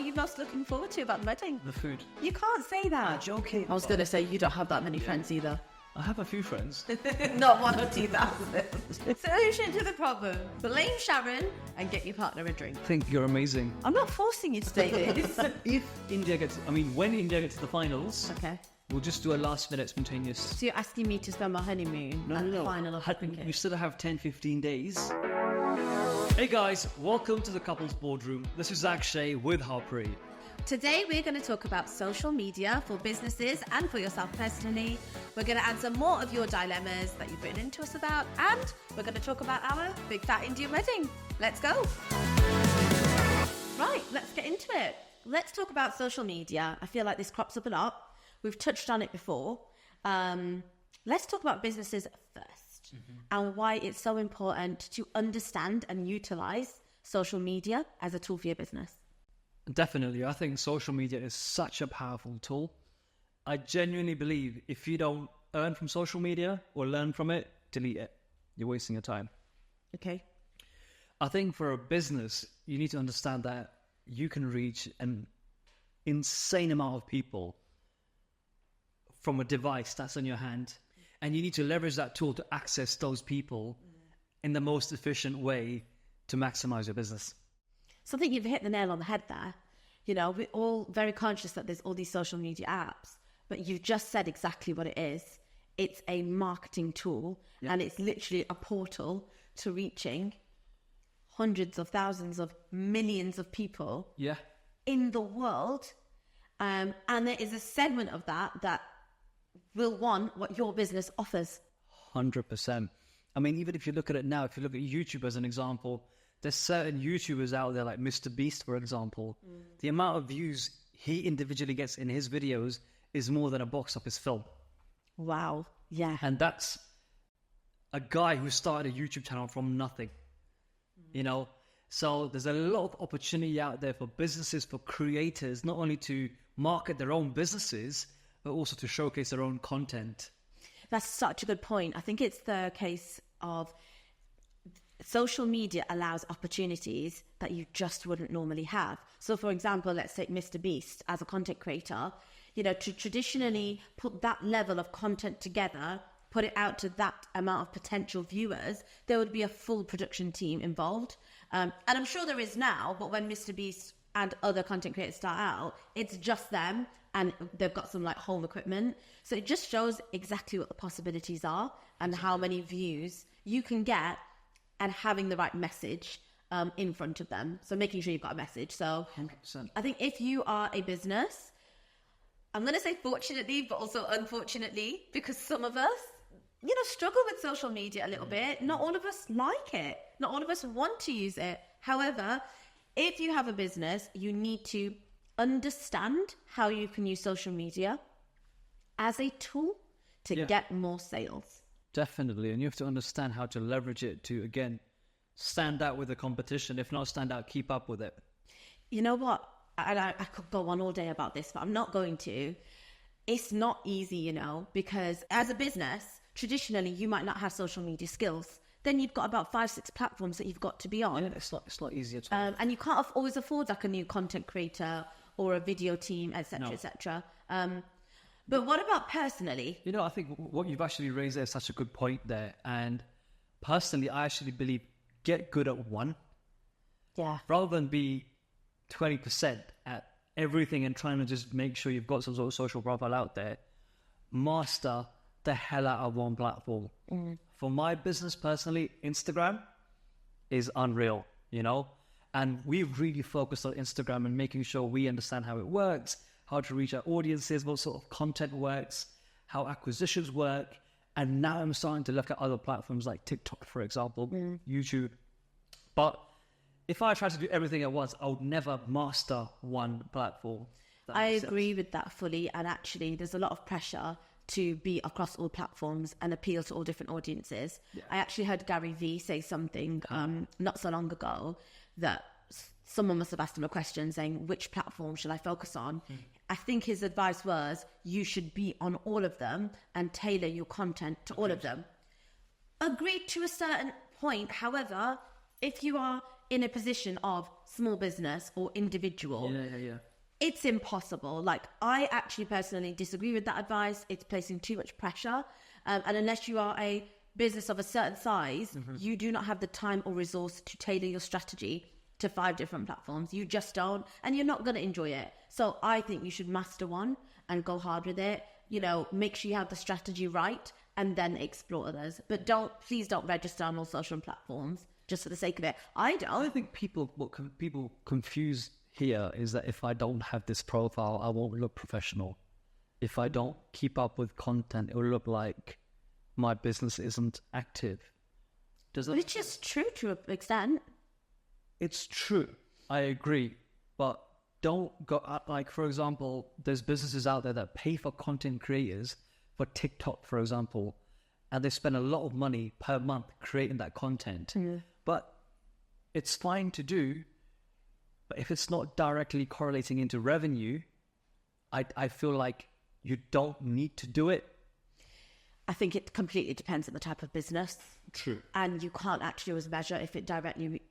are you most looking forward to about the wedding? The food. You can't say that. Joking. I was going to say you don't have that many friends either. I have a few friends. Not 1 or 2,000. Solution to the problem. Blame Sharon and get your partner a drink. I think you're amazing. I'm not forcing you to say this. When India gets to the finals, Okay. we'll just do a last minute spontaneous. So you're asking me to spend my honeymoon at the final of the We still have 10-15 days. Hey guys, welcome to the Couples Boardroom. This is Akshay with Harpreet. Today we're going to talk about social media for businesses and for yourself personally. We're going to answer more of your dilemmas that you've written into us about, and we're going to talk about our big fat Indian wedding. Let's go. Right, let's get into it. Let's talk about social media. I feel like this crops up a lot. We've touched on it before. Let's talk about businesses first and why it's so important to understand and utilize social media as a tool for your business. Definitely. I think social media is such a powerful tool. I genuinely believe if you don't earn from social media or learn from it, delete it. You're wasting your time. Okay. I think for a business, you need to understand that you can reach an insane amount of people from a device that's in your hand. And you need to leverage that tool to access those people in the most efficient way to maximize your business. So I think you've hit the nail on the head there. You know, we're all very conscious that there's all these social media apps, but you've just said exactly what it is. It's a marketing tool, and it's literally a portal to reaching hundreds of thousands of millions of people in the world. And there is a segment of that will want what your business offers. 100%. I mean, even if you look at it now, if you look at YouTube as an example, there's certain YouTubers out there like Mr. Beast, for example. The amount of views he individually gets in his videos is more than a box office film. Wow. Yeah. And that's a guy who started a YouTube channel from nothing, you know? So there's a lot of opportunity out there for businesses, for creators, not only to market their own businesses, but also to showcase their own content. That's such a good point. I think it's the case of social media allows opportunities that you just wouldn't normally have. So for example, let's take Mr. Beast as a content creator, you know, to traditionally put that level of content together, put it out to that amount of potential viewers, there would be a full production team involved. And I'm sure there is now, but when Mr. Beast and other content creators start out, it's just them and they've got some like home equipment. So it just shows exactly what the possibilities are and how many views you can get and having the right message in front of them. So making sure you've got a message. So 100%. I think if you are a business, I'm going to say fortunately, but also unfortunately, because some of us, you know, struggle with social media a little bit. Not all of us like it. Not all of us want to use it. However, if you have a business, you need to understand how you can use social media as a tool to get more sales. Definitely. And you have to understand how to leverage it to, again, stand out with the competition. If not stand out, keep up with it. You know what? I could go on all day about this, but I'm not going to. It's not easy, you know, because as a business, traditionally, you might not have social media skills. Then you've got about 5-6 platforms that you've got to be on. Yeah, it's not easy at all. And you can't always afford like a new content creator or a video team, etc., etc. But what about personally? You know, I think what you've actually raised there is such a good point there. And personally, I actually believe get good at one. Yeah. Rather than be 20% at everything and trying to just make sure you've got some sort of social profile out there. Master the hell out of one platform. For my business personally, Instagram is unreal, you know? And we've really focused on Instagram and making sure we understand how it works, how to reach our audiences, what sort of content works, how acquisitions work. And now I'm starting to look at other platforms like TikTok, for example, YouTube. But if I tried to do everything at once, I would never master one platform. I agree with that fully. And actually, there's a lot of pressure to be across all platforms and appeal to all different audiences. Yeah. I actually heard Gary Vee say something not so long ago that someone must have asked him a question saying, which platform should I focus on? I think his advice was, you should be on all of them and tailor your content to all of them. Agreed to a certain point. However, if you are in a position of small business or individual, it's impossible. Like, I actually personally disagree with that advice. It's placing too much pressure. And unless you are a business of a certain size, you do not have the time or resource to tailor your strategy to 5 different platforms. You just don't, and you're not going to enjoy it. So I think you should master one and go hard with it. You know, make sure you have the strategy right and then explore others. But please don't register on all social platforms just for the sake of it. I think what people confuse here is that if I don't have this profile, I won't look professional. If I don't keep up with content, it will look like my business isn't active. Which is true to an extent. It's true. I agree. But don't go, like, for example, there's businesses out there that pay for content creators for TikTok, for example, and they spend a lot of money per month creating that content. But it's fine to do. But if it's not directly correlating into revenue, I feel like you don't need to do it. I think it completely depends on the type of business. True. And you can't actually always measure if it directly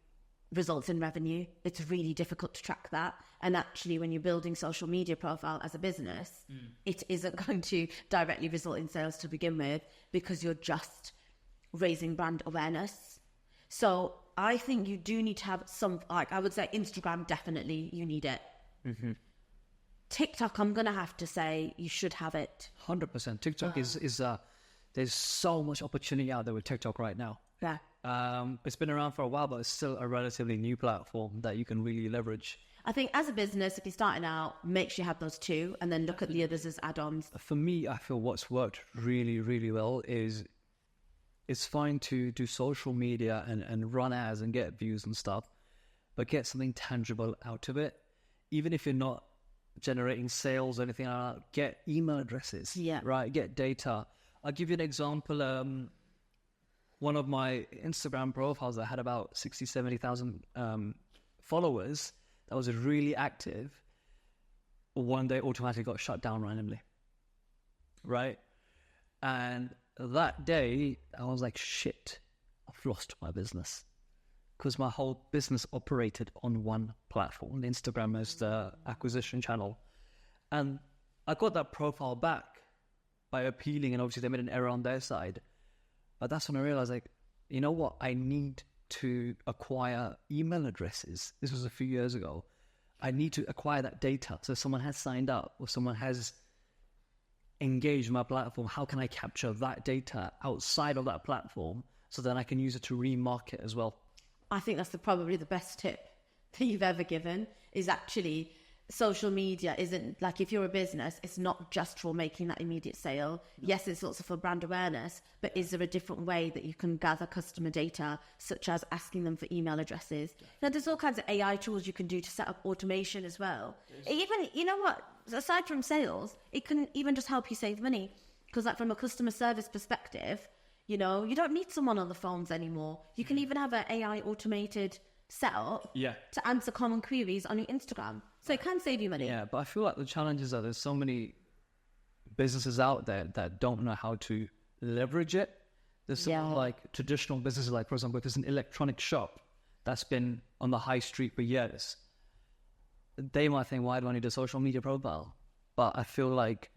results in revenue. It's really difficult to track that. And actually, when you're building social media profile as a business, it isn't going to directly result in sales to begin with, because you're just raising brand awareness. So I think you do need to have some, like, I would say Instagram, definitely you need it. TikTok, I'm going to have to say you should have it. 100%. TikTok is there's so much opportunity out there with TikTok right now. Yeah. It's been around for a while, but it's still a relatively new platform that you can really leverage. I think as a business, if you're starting out, make sure you have those 2 and then look at the others as add-ons. For me, I feel what's worked really, really well is it's fine to do social media and run ads and get views and stuff, but get something tangible out of it. Even if you're not generating sales or anything like that, get email addresses, right? Get data. I'll give you an example. One of my Instagram profiles that had about 60, 70,000 followers, that was really active, one day automatically got shut down randomly, right? And that day, I was like, shit, I've lost my business. Because my whole business operated on one platform, Instagram as the acquisition channel. And I got that profile back by appealing, and obviously they made an error on their side. But that's when I realized, like, you know what? I need to acquire email addresses. This was a few years ago. I need to acquire that data. So if someone has signed up or someone has engaged my platform, how can I capture that data outside of that platform so then I can use it to remarket as well? I think that's probably the best tip that you've ever given, is actually social media isn't, like, if you're a business, it's not just for making that immediate sale. Yes, it's also for brand awareness, but is there a different way that you can gather customer data, such as asking them for email addresses? Now, there's all kinds of AI tools you can do to set up automation as well. Even, you know what, aside from sales, it can even just help you save money. Because, like, from a customer service perspective, you know, you don't need someone on the phones anymore. You can even have an AI automated setup to answer common queries on your Instagram. So it can save you money. Yeah, but I feel like the challenge is that there's so many businesses out there that don't know how to leverage it. There's some like traditional businesses, like, for example, if there's an electronic shop that's been on the high street for years, they might think, why do I need a social media profile? But I feel like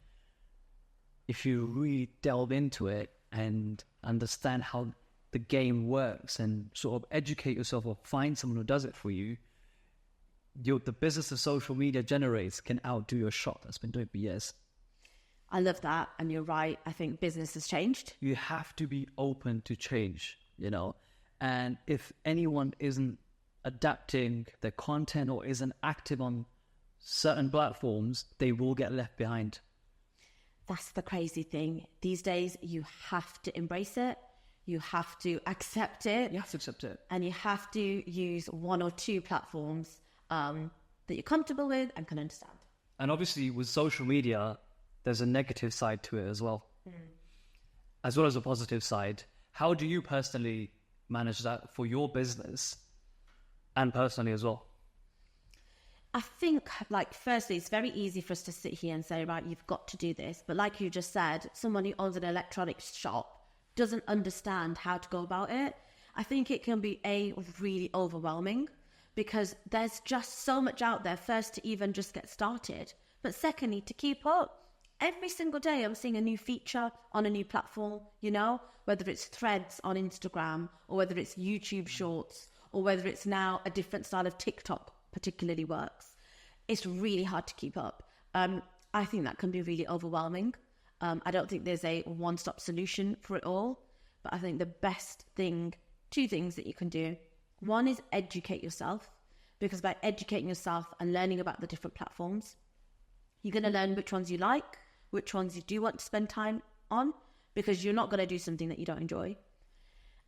if you really delve into it and understand how the game works and sort of educate yourself or find someone who does it for you, the business of social media generates can outdo your shop that's been doing it for years. I love that. And you're right. I think business has changed. You have to be open to change, you know. And if anyone isn't adapting their content or isn't active on certain platforms, they will get left behind. That's the crazy thing. These days, you have to embrace it. You have to accept it. You have to accept it. And you have to use 1 or 2 platforms that you're comfortable with and can understand. And obviously, with social media, there's a negative side to it as well, as well as a positive side. How do you personally manage that for your business and personally as well? I think, like, firstly, it's very easy for us to sit here and say, right, you've got to do this. But like you just said, someone who owns an electronics shop doesn't understand how to go about it. I think it can be really overwhelming because there's just so much out there, first to even just get started, but secondly, to keep up. Every single day I'm seeing a new feature on a new platform, whether it's threads on Instagram or whether it's YouTube shorts or whether it's now a different style of TikTok particularly works. It's really hard to keep up. I think that can be really overwhelming. I don't think there's a one-stop solution for it all, but I think the best thing, two things that you can do. One is educate yourself, because by educating yourself and learning about the different platforms, you're going to learn which ones you like, which ones you do want to spend time on, because you're not going to do something that you don't enjoy.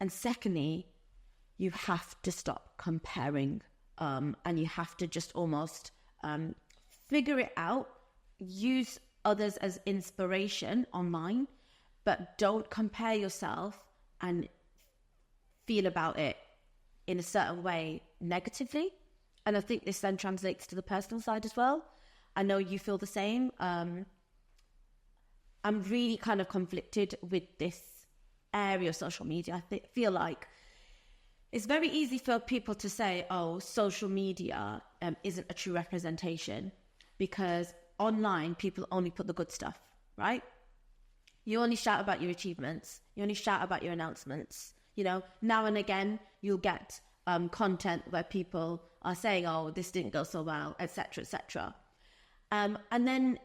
And secondly, you have to stop comparing, and you have to just almost figure it out, use others as inspiration online, but don't compare yourself and feel about it in a certain way negatively. And I think this then translates to the personal side as well. I know you feel the same. I'm really kind of conflicted with this area of social media. I feel like it's very easy for people to say, oh, social media isn't a true representation, because online people only put the good stuff, right? You only shout about your achievements. You only shout about your announcements. Now and again, you'll get content where people are saying, oh, this didn't go so well, etc., etc. And then,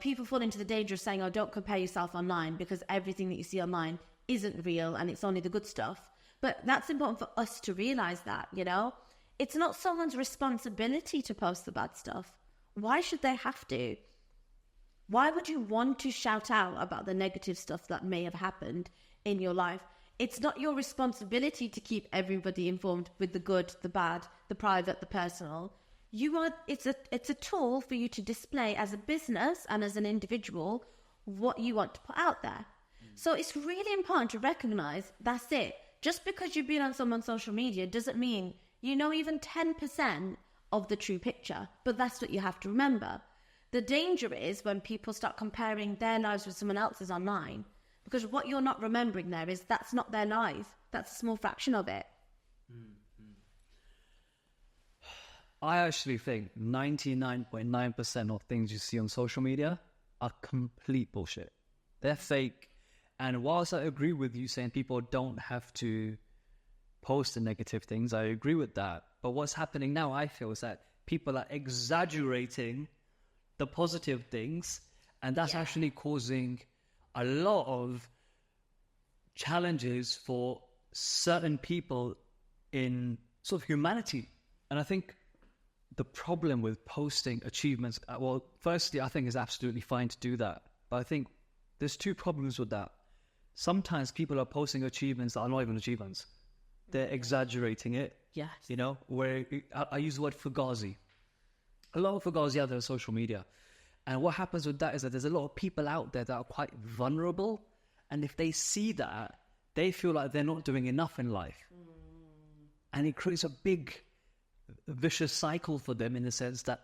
people fall into the danger of saying, oh, don't compare yourself online, because everything that you see online isn't real and it's only the good stuff. But that's important for us to realize that, it's not someone's responsibility to post the bad stuff. Why should they have to? Why would you want to shout out about the negative stuff that may have happened in your life? It's not your responsibility to keep everybody informed with the good, the bad, the private, the personal. It's a tool for you to display as a business and as an individual what you want to put out there. So it's really important to recognize that's it. Just because you've been on someone's social media doesn't mean you know even 10% of the true picture. But that's what you have to remember. The danger is when people start comparing their lives with someone else's online, because what you're not remembering there is that's not their life. That's a small fraction of it. I actually think 99.9% of things you see on social media are complete bullshit. They're fake. And whilst I agree with you saying people don't have to post the negative things, I agree with that. But what's happening now, I feel, is that people are exaggerating the positive things, and that's actually causing a lot of challenges for certain people in sort of humanity. And I think the problem with posting achievements, well, firstly, I think it's absolutely fine to do that. But I think there's two problems with that. Sometimes people are posting achievements that are not even achievements. They're exaggerating it. Yes. Where I use the word fugazi. A lot of fugazi out there on social media. And what happens with that is that there's a lot of people out there that are quite vulnerable. And if they see that, they feel like they're not doing enough in life. And it creates a big vicious cycle for them, in the sense that,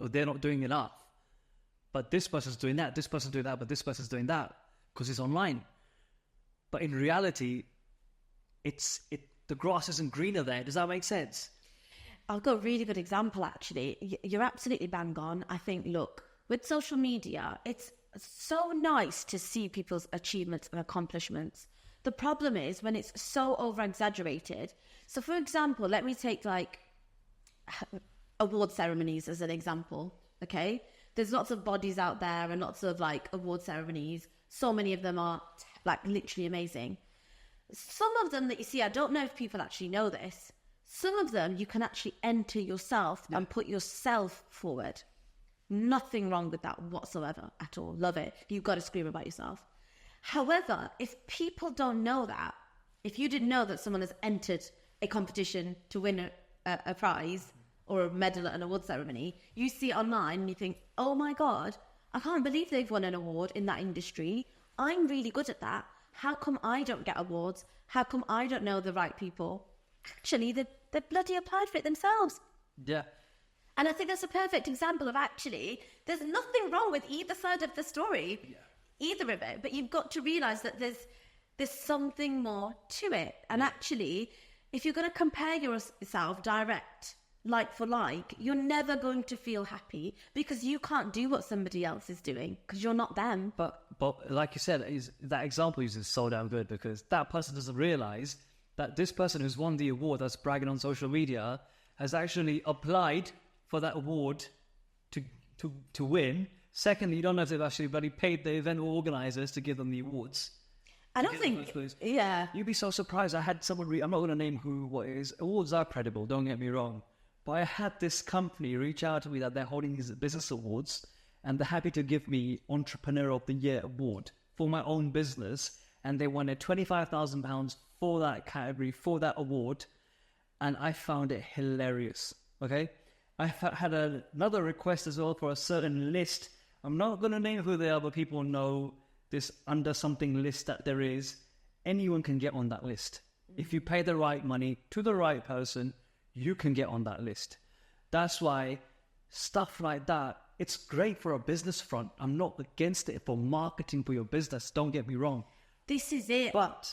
they're not doing enough. But this person's doing that, this person's doing that, but this person's doing that, because it's online. But in reality, the grass isn't greener there. Does that make sense? I've got a really good example, actually. You're absolutely bang on. I think, look, with social media, it's so nice to see people's achievements and accomplishments. The problem is when it's so over-exaggerated. So, for example, let me take, award ceremonies as an example, okay? There's lots of bodies out there and lots of, award ceremonies. So many of them are, literally amazing. Some of them that you see, I don't know if people actually know this. Some of them you can actually enter yourself and put yourself forward. Nothing wrong with that whatsoever at all. Love it. You've got to scream about yourself. However, if people don't know that, if you didn't know that someone has entered a competition to win a prize or a medal at an award ceremony, you see it online and you think, oh my God, I can't believe they've won an award in that industry. I'm really good at that. How come I don't get awards? How come I don't know the right people? Actually, they bloody applied for it themselves. Yeah. And I think that's a perfect example of there's nothing wrong with either side of the story, either of it. But you've got to realise that there's there's something more to it. And actually, if you're going to compare yourself direct, like for like, you're never going to feel happy because you can't do what somebody else is doing because you're not them. But like you said, that example is so damn good because that person doesn't realize that this person who's won the award that's bragging on social media has actually applied for that award to win. Secondly, you don't know if they've actually bloody paid the event organizers to give them the awards. I don't think, yeah. You'd be so surprised. I had someone I'm not going to name what it is. Awards are credible, don't get me wrong. But I had this company reach out to me that they're holding these business awards and they're happy to give me Entrepreneur of the Year award for my own business. And they wanted £25,000 for that category, for that award. And I found it hilarious, okay? I had another request as well for a certain list. I'm not going to name who they are, but people know this under something list that there is. Anyone can get on that list. If you pay the right money to the right person, you can get on that list. That's why stuff like that, it's great for a business front. I'm not against it for marketing for your business. Don't get me wrong. This is it. But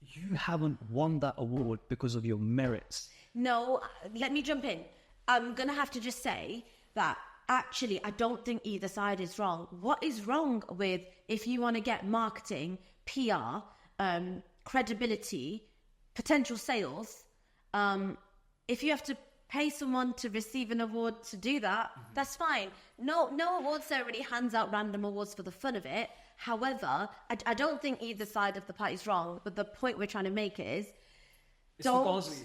you haven't won that award because of your merits. No, let me jump in. I'm going to have to just say that actually, I don't think either side is wrong. What is wrong with if you want to get marketing, PR, credibility, potential sales, if you have to pay someone to receive an award to do that, that's fine. No award ceremony hands out random awards for the fun of it. However, I don't think either side of the party is wrong, but the point we're trying to make is it's fugazi.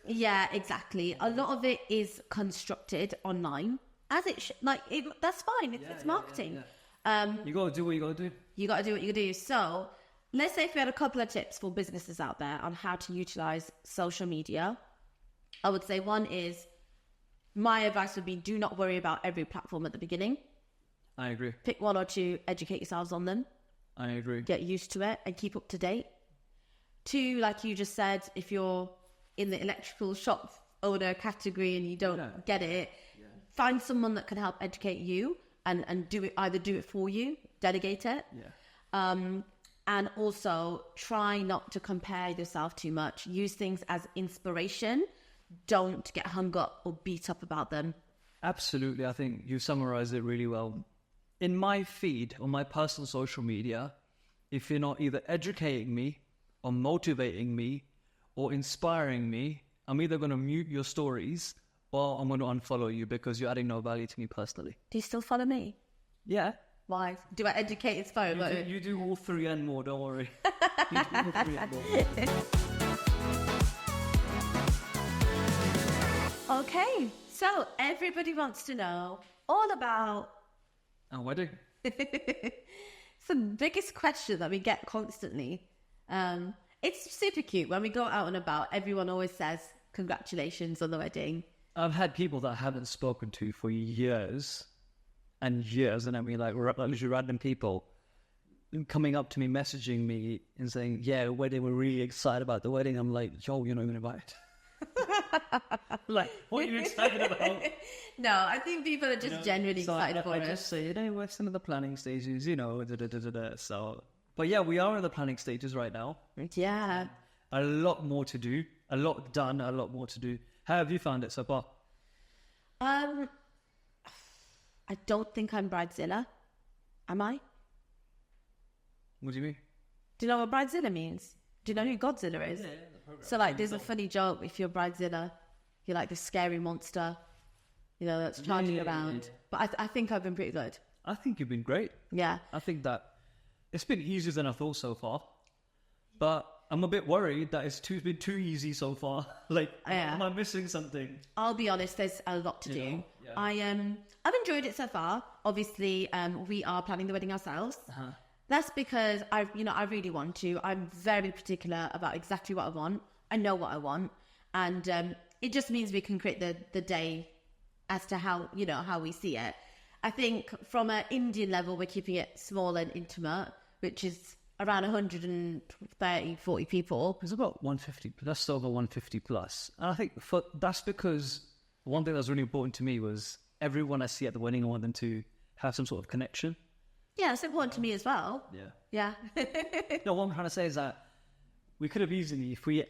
Yeah, exactly. A lot of it is constructed online, as it that's fine. It's marketing. Yeah. You got to do what you got to do. You got to do what you do. So let's say if we had a couple of tips for businesses out there on how to utilize social media, I would say one is, my advice would be, do not worry about every platform at the beginning. I agree. Pick one or two, educate yourselves on them. I agree. Get used to it and keep up to date. Two, like you just said, if you're in the electrical shop owner category and you don't get it, find someone that can help educate you and do it, either do it for you, delegate it. And also try not to compare yourself too much. Use things as inspiration. Don't get hung up or beat up about them. Absolutely. I think you summarized it really well. In my feed, on my personal social media, if you're not either educating me or motivating me or inspiring me, I'm either going to mute your stories or I'm going to unfollow you because you're adding no value to me personally. Do you still follow me? Yeah. Why? Do I educate, inspire? You do all three and more, don't worry. You do all three and more. Okay, so everybody wants to know all about our wedding. It's the biggest question that we get constantly. It's super cute. When we go out and about, everyone always says, congratulations on the wedding. I've had people that I haven't spoken to for years and years, and I mean like literally random people coming up to me, messaging me and saying, yeah, wedding, we're really excited about the wedding. I'm like, yo, you're not even invited. Like, what are you excited about? No, I think people are just genuinely excited for it. I just say, we're still in the planning stages, So, but yeah, we are in the planning stages right now. Yeah. A lot more to do. A lot done, a lot more to do. How have you found it so far? I don't think I'm Bridezilla. Am I? What do you mean? Do you know what Bridezilla means? Do you know who Godzilla is? Yeah, so like, there's a funny joke. If you're Bridezilla, you're like this scary monster, that's charging around. But I think I've been pretty good. I think you've been great. Yeah. I think that it's been easier than I thought so far. But I'm a bit worried that it's been too easy so far. Like, am I missing something? I'll be honest, there's a lot to do. Yeah. I've enjoyed it so far. Obviously, we are planning the wedding ourselves. Uh-huh. That's because I really want to. I'm very particular about exactly what I want. I know what I want, and it just means we can create the day as to how we see it. I think from an Indian level, we're keeping it small and intimate, which is around 130, 40 people. It's about 150, just over 150 plus. And I think that's because one thing that was really important to me was everyone I see at the wedding, I want them to have some sort of connection. Yeah, it's important to me as well. Yeah. Yeah. No, what I'm trying to say is that we could have easily, if we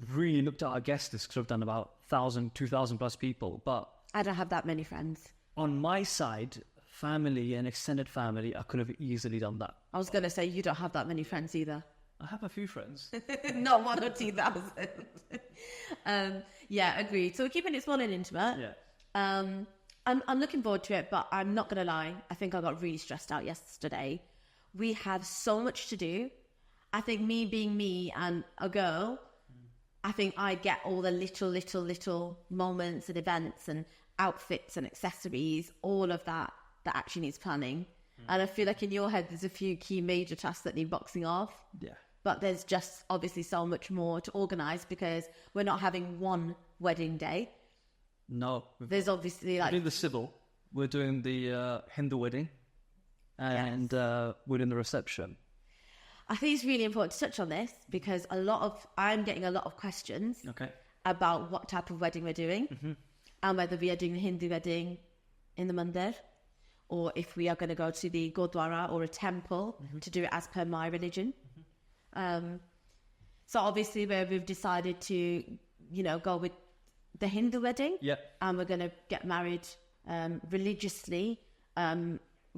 really looked at our guest list, could have done about 1,000, 2,000 plus people. But I don't have that many friends. on my side, family and extended family, I could have easily done that. I was going to say, you don't have that many friends either. I have a few friends. Not 1 or 2,000. Yeah, agreed. So we're keeping it small and intimate. Yeah. I'm looking forward to it, but I'm not going to lie. I think I got really stressed out yesterday. We have so much to do. I think me being me and a girl, I think I get all the little moments and events and outfits and accessories, all of that actually needs planning. And I feel like in your head, there's a few key major tasks that need boxing off. Yeah. But there's just obviously so much more to organise because we're not having one wedding day. No. There's obviously We're doing the civil. We're doing the Hindu wedding. And we're doing the reception. I think it's really important to touch on this because I'm getting a lot of questions about what type of wedding we're doing and whether we are doing the Hindu wedding in the mandir or if we are going to go to the Gurdwara or a temple to do it as per my religion. So obviously we've decided to, go with the Hindu wedding and we're going to get married religiously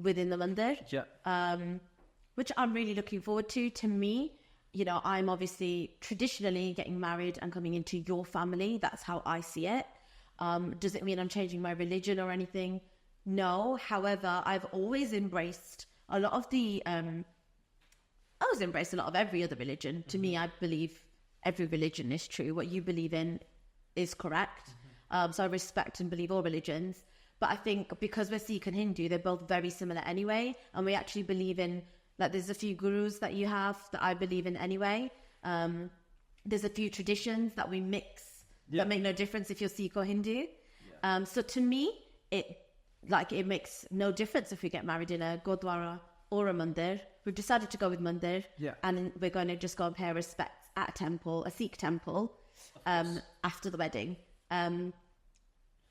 within the mandir. Which I'm really looking forward to. To me, I'm obviously traditionally getting married and coming into your family. That's how I see it. Does it mean I'm changing my religion or anything? No. However, I've always embraced a lot of every other religion. To me, I believe every religion is true. What you believe in is correct. So I respect and believe all religions. But I think because we're Sikh and Hindu, they're both very similar anyway. And we actually believe in, there's a few gurus that you have that I believe in anyway. There's a few traditions that we mix that make no difference if you're Sikh or Hindu. So to me, it makes no difference if we get married in a Gurdwara or a mandir. We've decided to go with mandir. And we're going to just go and pay our respects at a temple, a Sikh temple, after the wedding.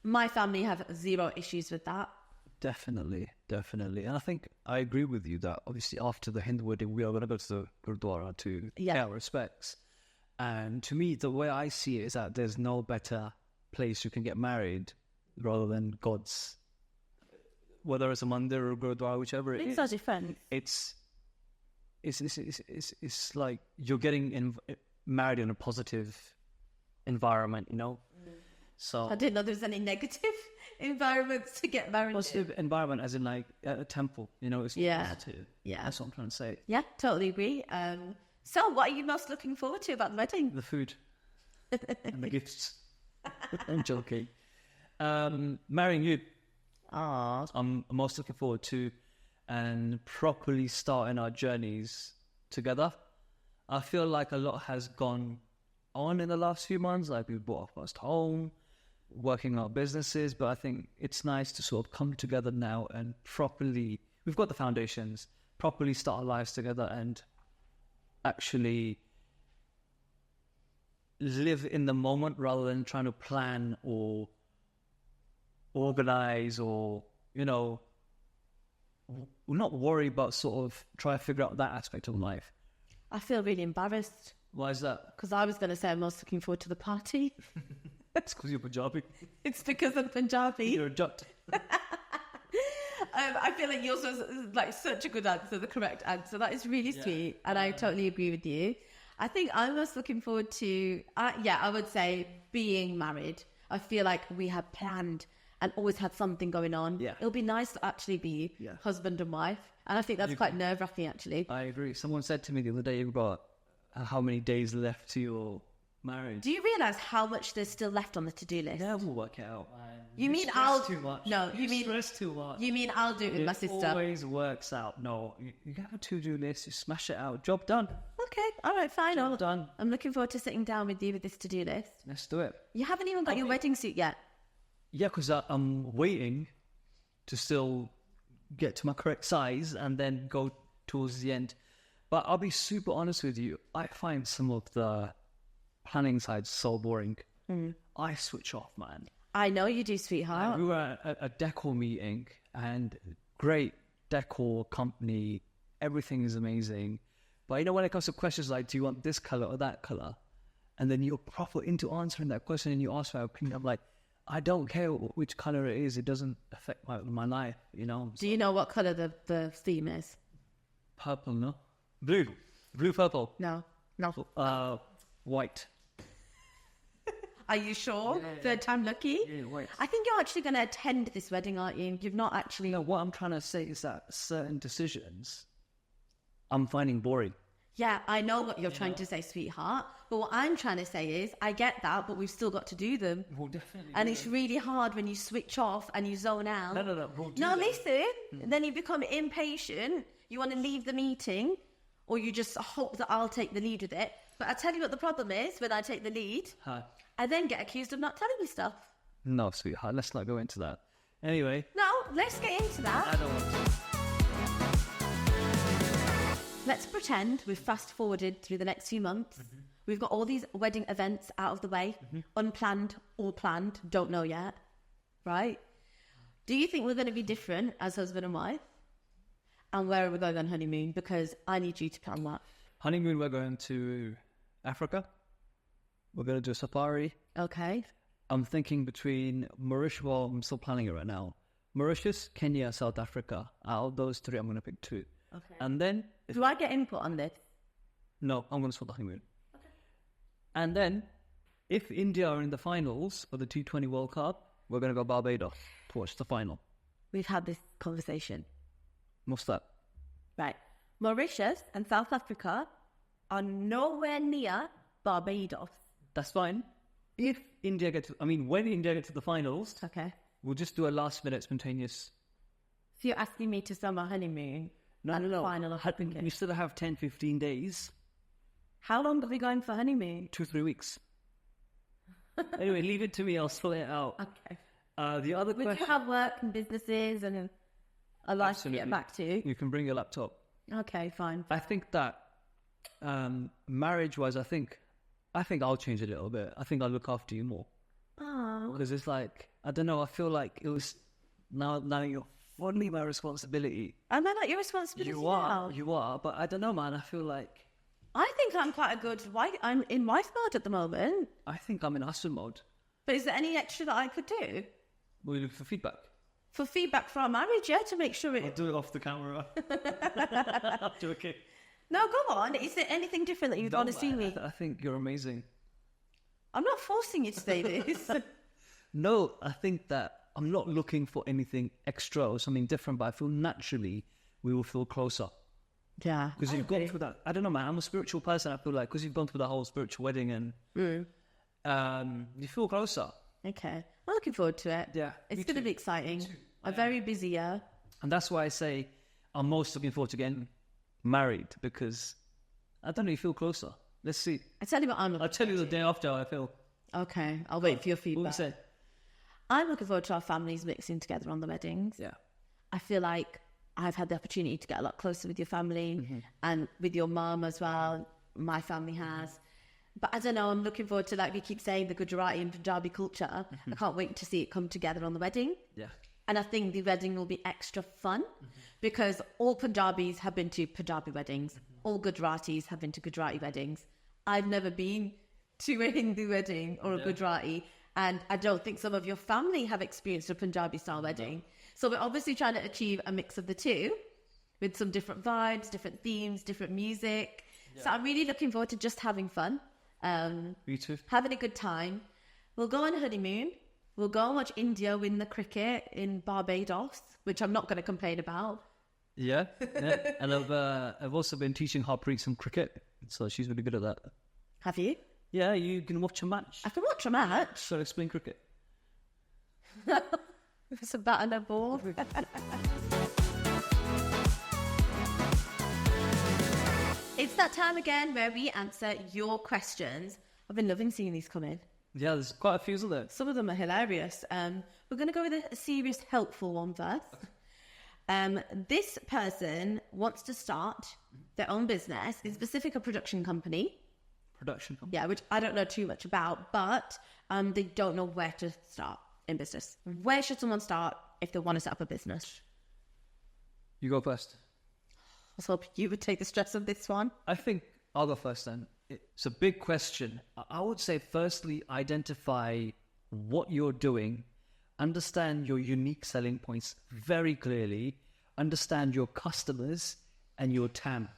My family have zero issues with that. Definitely. And I think I agree with you that obviously after the Hindu wedding, we are going to go to the Gurdwara to pay our respects. And to me, the way I see it is that there's no better place you can get married rather than God's, whether it's a mandir or a Gurdwara, whichever it is. Things are different. It's like you're getting married in a positive environment, So I didn't know there was any negative environments to get married positive in. Environment as in like at a temple, it's positive. Yeah. That's what I'm trying to say. Yeah, totally agree. So what are you most looking forward to about the wedding? The food and the gifts. I'm joking. Marrying you. I'm most looking forward to and properly starting our journeys together. I feel like a lot has gone on in the last few months. Like we bought our first home, working our businesses, but I think it's nice to sort of come together now and properly, we've got the foundations, properly start our lives together and actually live in the moment rather than trying to plan or organize or, not worry, but sort of try to figure out that aspect of life. I feel really embarrassed. Why is that? Because I was going to say I'm most looking forward to the party. It's because you're Punjabi. It's because I'm Punjabi. You're a Jat. I feel like yours was like such a good answer, the correct answer. That is really sweet. And I totally agree with you. I think I'm most looking forward to, I would say being married. I feel like we have planned and always had something going on. Yeah. It'll be nice to actually be husband and wife. And I think that's quite nerve-wracking, actually. I agree. Someone said to me the other day, you've got how many days left to your marriage? Do you realise how much there's still left on the to-do list? Yeah, we'll work it out. You mean stress too much. No, you stress too much. You mean I'll do it with my sister? It always works out. No, you have a to-do list. You smash it out. Job done. Okay, all right, fine. Job done. I'm looking forward to sitting down with you with this to-do list. Let's do it. You haven't even got your wedding suit yet. Yeah, because I'm waiting to still get to my correct size and then go towards the end. But I'll be super honest with you. I find some of the planning side so boring. I switch off, man. I know you do, sweetheart. We were at a decor meeting and great decor company. Everything is amazing. But you know, when it comes to questions like, do you want this color or that color? And then you're proper into answering that question and you ask for my opinion. I'm like, I don't care which color it is. It doesn't affect my life, you know. Do you know what color the theme is? Purple, no? Blue, purple. No. White. Are you sure? Yeah. Third time lucky? Yeah, white. I think you're actually going to attend this wedding, aren't you? You've not actually... No, what I'm trying to say is that certain decisions I'm finding boring. Yeah, I know what you're trying to say, sweetheart. But what I'm trying to say is, I get that, but we've still got to do them. We'll definitely And it's really hard when you switch off and you zone out. No. We'll do No, that. listen. Then you become impatient. You want to leave the meeting, or you just hope that I'll take the lead with it. But I tell you what the problem is when I take the lead. Hi. I then get accused of not telling you stuff. No, sweetheart, let's not go into that. Anyway. No, let's get into that. I don't want to. Let's pretend we've fast forwarded through the next few months. Mm-hmm. We've got all these wedding events out of the way, unplanned or planned, don't know yet, right? Do you think we're going to be different as husband and wife? And where are we going on honeymoon? Because I need you to plan that. Honeymoon, we're going to Africa. We're going to do a safari. Okay. I'm thinking between Mauritius, well, I'm still planning it right now. Mauritius, Kenya, South Africa. Out of those three, I'm going to pick two. Okay. And then... Do I get input on this? No, I'm going to sort the honeymoon. Okay. And then, if India are in the finals for the T20 World Cup, we're going to go Barbados to watch the final. We've had this conversation. What's that? Right. Mauritius and South Africa are nowhere near Barbados. That's fine. If India get to, when India get to the finals, okay, we'll just do a last minute spontaneous. So you're asking me to summer honeymoon? No. Final We still have 10, 15 days. How long are we going for honeymoon? 2-3 weeks. Anyway, leave it to me. I'll sort it out. Okay. The other Would question. you have work and businesses and a life to get back to? You can bring your laptop. Okay, fine. I think that marriage-wise, I think I'll change it a little bit. I think I'll look after you more. Oh. Because it's like, I don't know, I feel like it was, now you're fully my responsibility. Am I not your responsibility now? You are, but I don't know, man, I feel like... I think I'm quite a good wife. I'm in wife mode at the moment. I think I'm in husband mode. But is there any extra that I could do? Will you look for feedback? For feedback for our marriage, yeah, to make sure it... I'll do it off the camera. I'll do okay. No, go on. Is there anything different that you'd want to see me? I think you're amazing. I'm not forcing you to say this. No, I think that I'm not looking for anything extra or something different, but I feel naturally we will feel closer. Yeah. Because you've gone through that. I don't know, man. I'm a spiritual person. I feel like because you've gone through the whole spiritual wedding and you feel closer. Okay. I'm looking forward to it. Yeah. It's going to be exciting. A very busy year. And that's why I say I'm most looking forward to getting married because I don't know, you feel closer. Let's see. I tell you what I'm looking I'll tell you the day after how I feel. Okay. I'll wait for your What feedback. we say? I'm looking forward to our families mixing together on the weddings. Yeah. I feel like I've had the opportunity to get a lot closer with your family and with your mum as well. My family has. But I don't know, I'm looking forward to, like we keep saying, the Gujarati and Punjabi culture. I can't wait to see it come together on the wedding. Yeah. And I think the wedding will be extra fun because all Punjabis have been to Punjabi weddings. All Gujaratis have been to Gujarati weddings. I've never been to a Hindu wedding or a Gujarati. And I don't think some of your family have experienced a Punjabi style wedding. So we're obviously trying to achieve a mix of the two with some different vibes, different themes, different music. Yeah. So I'm really looking forward to just having fun. Me too. Having a good time. We'll go on a honeymoon. We'll go and watch India win the cricket in Barbados, which I'm not going to complain about. Yeah. And I've also been teaching Harpreet some cricket, so she's really good at that. Have you? Yeah, you can watch a match. I can watch a match. So explain cricket. It's a bat and a ball. It's that time again where we answer your questions. I've been loving seeing these come in. Yeah, there's quite a few, isn't there? Some of them are hilarious. We're going to go with a serious, helpful one first. This person wants to start their own business, in specific a production company. Production company? Yeah, which I don't know too much about, but they don't know where to start in business. Where should someone start if they want to set up a business? You go first. I was hoping you would take the stress of this one. I think I'll go first then. It's a big question. I would say firstly, identify what you're doing, understand your unique selling points very clearly, understand your customers and your TAM.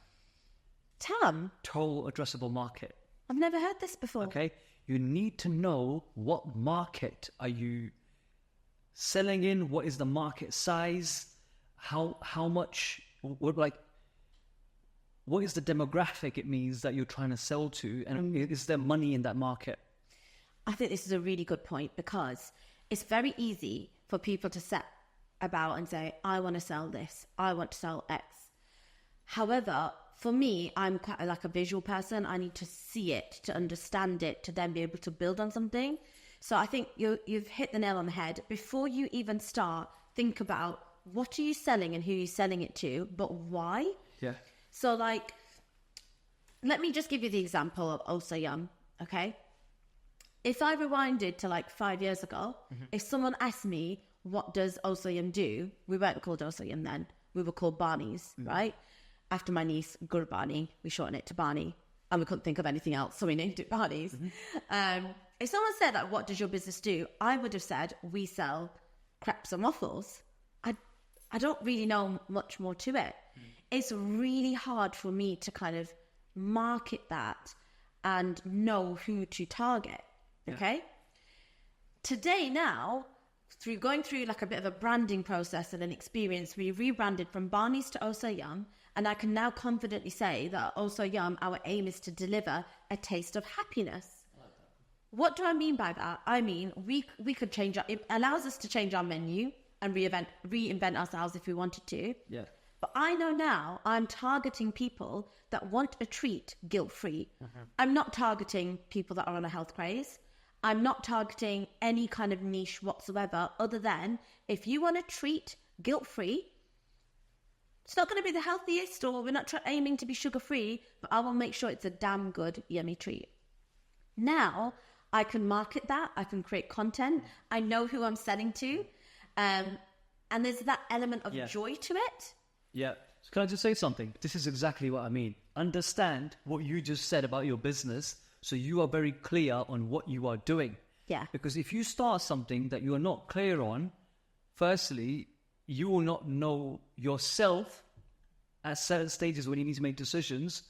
TAM? Total addressable market. I've never heard this before. Okay. You need to know what market are you selling in, what is the market size, how much, what is the demographic it means that you're trying to sell to, and is there money in that market? I think this is a really good point, because it's very easy for people to set about and say, I want to sell this, I want to sell X. However, for me, I'm quite like a visual person. I need to see it, to understand it, to then be able to build on something. So I think you've hit the nail on the head. Before you even start, think about what are you selling and who you're selling it to, but why? Yeah. So like, let me just give you the example of Oh So Yum, okay? If I rewinded to like 5 years ago, if someone asked me, what does Oh So Yum do? We weren't called Oh So Yum then. We were called Barney's, right? After my niece, Gurbani, we shortened it to Barney. And we couldn't think of anything else, so we named it Barney's. If someone said, like, what does your business do? I would have said, we sell crepes and waffles. I don't really know much more to it. It's really hard for me to kind of market that and know who to target, okay? Today now, through going through like a bit of a branding process and an experience, we rebranded from Barney's to Oh So Yum, and I can now confidently say that Oh So Yum, our aim is to deliver a taste of happiness. What do I mean by that? I mean, we could change it allows us to change our menu and reinvent ourselves if we wanted to. Yeah. But I know now I'm targeting people that want a treat guilt-free. I'm not targeting people that are on a health craze. I'm not targeting any kind of niche whatsoever, other than if you want a treat guilt-free, it's not going to be the healthiest, or we're not aiming to be sugar-free, but I will make sure it's a damn good, yummy treat. Now, I can market that. I can create content. I know who I'm selling to. And there's that element of joy to it. Yeah. So can I just say something? This is exactly what I mean. Understand what you just said about your business, so you are very clear on what you are doing. Yeah. Because if you start something that you are not clear on, firstly, you will not know yourself at certain stages when you need to make decisions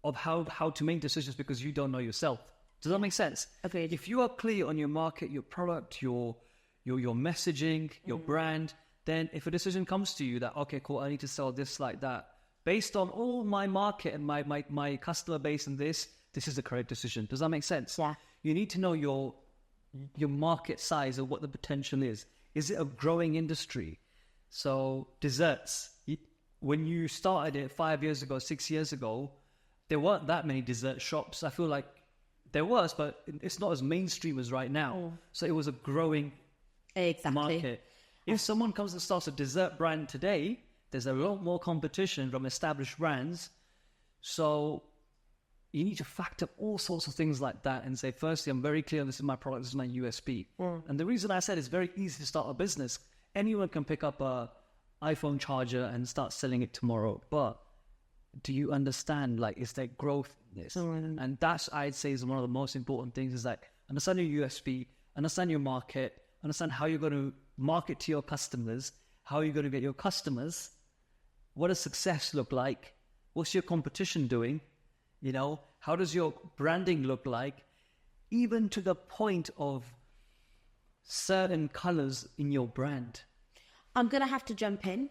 of how to make decisions, because you don't know yourself. Does that make sense? Agreed. If you are clear on your market, your product, your messaging, your brand, then if a decision comes to you that, okay, cool, I need to sell this like that, based on all my market and my customer base and this is the correct decision. Does that make sense? Yeah. You need to know your market size or what the potential is. Is it a growing industry? So desserts, when you started it 5 years ago, 6 years ago, there weren't that many dessert shops. I feel like there was, but it's not as mainstream as right now. So it was a growing market. If someone comes and starts a dessert brand today, there's a lot more competition from established brands. So you need to factor all sorts of things like that and say, firstly, I'm very clear, this is my product, this is my USP. And the reason I said it's very easy to start a business, anyone can pick up a iPhone charger and start selling it tomorrow. But do you understand, like, is there growth in this? And that's, I'd say, is one of the most important things, is like, understand your USP, understand your market, understand how you're going to market to your customers, how you're going to get your customers, what does success look like, what's your competition doing, you know, how does your branding look like, even to the point of certain colors in your brand. I'm going to have to jump in.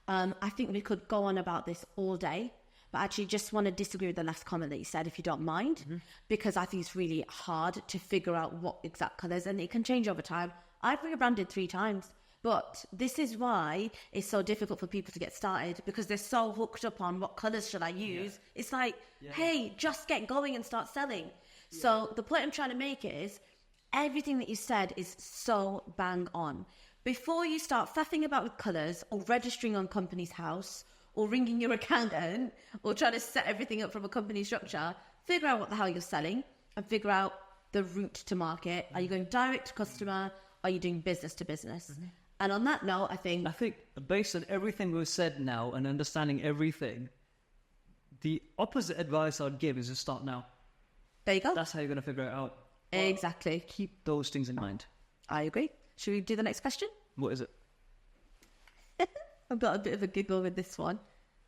I think we could go on about this all day, but I actually just want to disagree with the last comment that you said, if you don't mind, because I think it's really hard to figure out what exact colours, and it can change over time. I've rebranded 3 times, but this is why it's so difficult for people to get started, because they're so hooked up on what colours should I use. It's like, hey, just get going and start selling. So the point I'm trying to make is everything that you said is so bang on. Before you start faffing about with colours or registering on Company's House or ringing your accountant or trying to set everything up from a company structure, figure out what the hell you're selling and figure out the route to market. Are you going direct to customer? Are you doing business to business? And on that note, I think based on everything we've said now and understanding everything, the opposite advice I'd give is to start now. There you go. That's how you're going to figure it out. Exactly. Keep those things in mind. I agree. Should we do the next question? What is it? I've got a bit of a giggle with this one.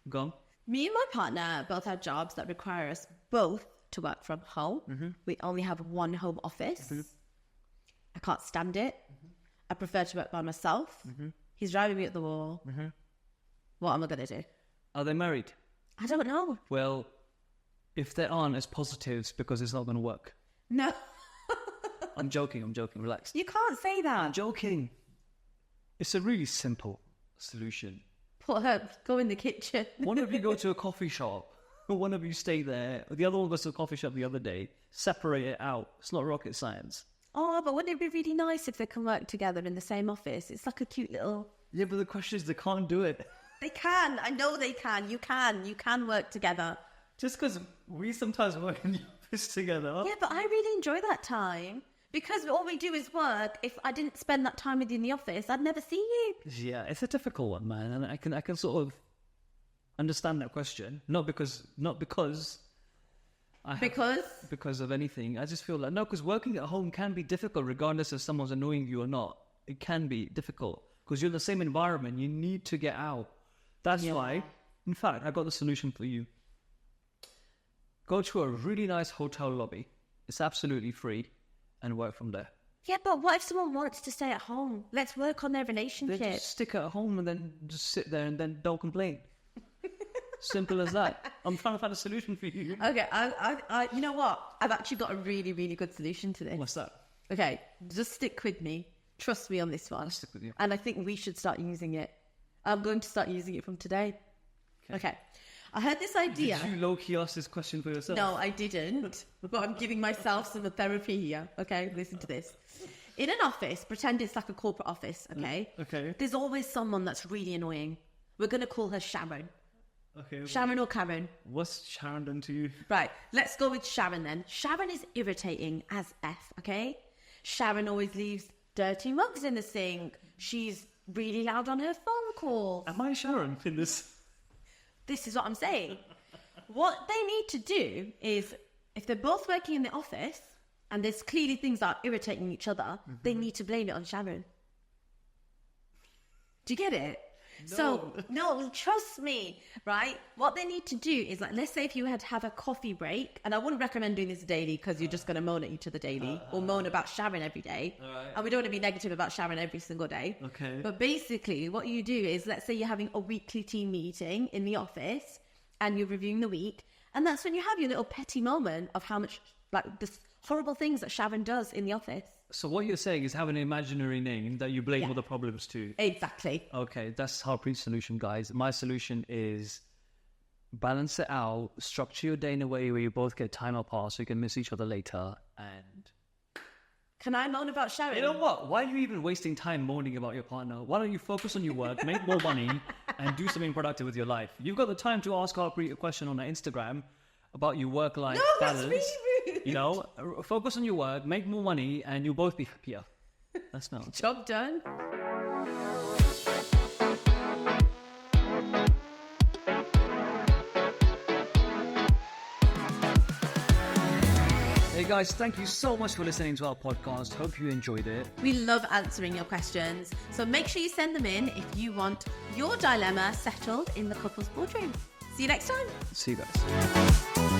Go on. Me and my partner both have jobs that require us both to work from home. We only have one home office. I can't stand it. I prefer to work by myself. He's driving me at the wall. What am I going to do? Are they married? I don't know. Well, if they aren't, it's positives because it's not going to work. No. I'm joking. Relax. You can't say I'm that. joking. It's a really simple solution. Put her, go in the kitchen. One of you go to a coffee shop. One of you stay there. The other one goes to a coffee shop the other day. Separate it out. It's not rocket science. Oh, but wouldn't it be really nice if they can work together in the same office? It's like a cute little... Yeah, but the question is they can't do it. They can. I know they can. You can work together. Just because we sometimes work in the office together. Yeah, but I really enjoy that time. Because all we do is work. If I didn't spend that time with you in the office, I'd never see you. Yeah, it's a difficult one, man. And I can sort of understand that question. Not because of anything. I just feel like, no, because working at home can be difficult regardless if someone's annoying you or not. It can be difficult because you're in the same environment. You need to get out. That's why, in fact, I got the solution for you. Go to a really nice hotel lobby. It's absolutely free and work from there. Yeah, but what if someone wants to stay at home? Let's work on their relationship. Then just stick at home and then just sit there and then don't complain. Simple as that. I'm trying to find a solution for you. Okay, I you know what? I've actually got a really, really good solution to this. What's that? Okay, just stick with me. Trust me on this one. I'll stick with you. And I think we should start using it. I'm going to start using it from today. Okay. I had this idea. Did you low-key ask this question for yourself? No, I didn't. But I'm giving myself some therapy here. Okay, listen to this. In an office, pretend it's like a corporate office, okay? Okay. There's always someone that's really annoying. We're going to call her Sharon. Okay. Sharon or Karen? What's Sharon done to you? Right, let's go with Sharon then. Sharon is irritating as F, okay? Sharon always leaves dirty mugs in the sink. She's really loud on her phone calls. Am I Sharon in this? This is what I'm saying. What they need to do is, if they're both working in the office and there's clearly things that are irritating each other, they need to blame it on Sharon. Do you get it? No. So, no, trust me, right? What they need to do is, like, let's say if you had to have a coffee break, and I wouldn't recommend doing this daily because you're just going to moan at each other daily or moan about Sharon every day. Right. And we don't want to be negative about Sharon every single day. Okay. But basically, what you do is, let's say you're having a weekly team meeting in the office and you're reviewing the week, and that's when you have your little petty moment of how much, like, the horrible things that Sharon does in the office. So what you're saying is have an imaginary name that you blame all the problems to. Exactly. Okay, that's Harpreet's solution, guys. My solution is balance it out, structure your day in a way where you both get time apart so you can miss each other later. And can I moan about Sharon? you know what? Why are you even wasting time moaning about your partner? Why don't you focus on your work, make more money, and do something productive with your life? You've got the time to ask Harpreet a question on her Instagram about your work-life balance. That's really rude. You know, focus on your work, make more money, and you'll both be happier. That's not Job done. Hey guys, thank you so much for listening to our podcast. Hope you enjoyed it. We love answering your questions. So make sure you send them in if you want your dilemma settled in the couple's boardroom. See you next time. See you guys.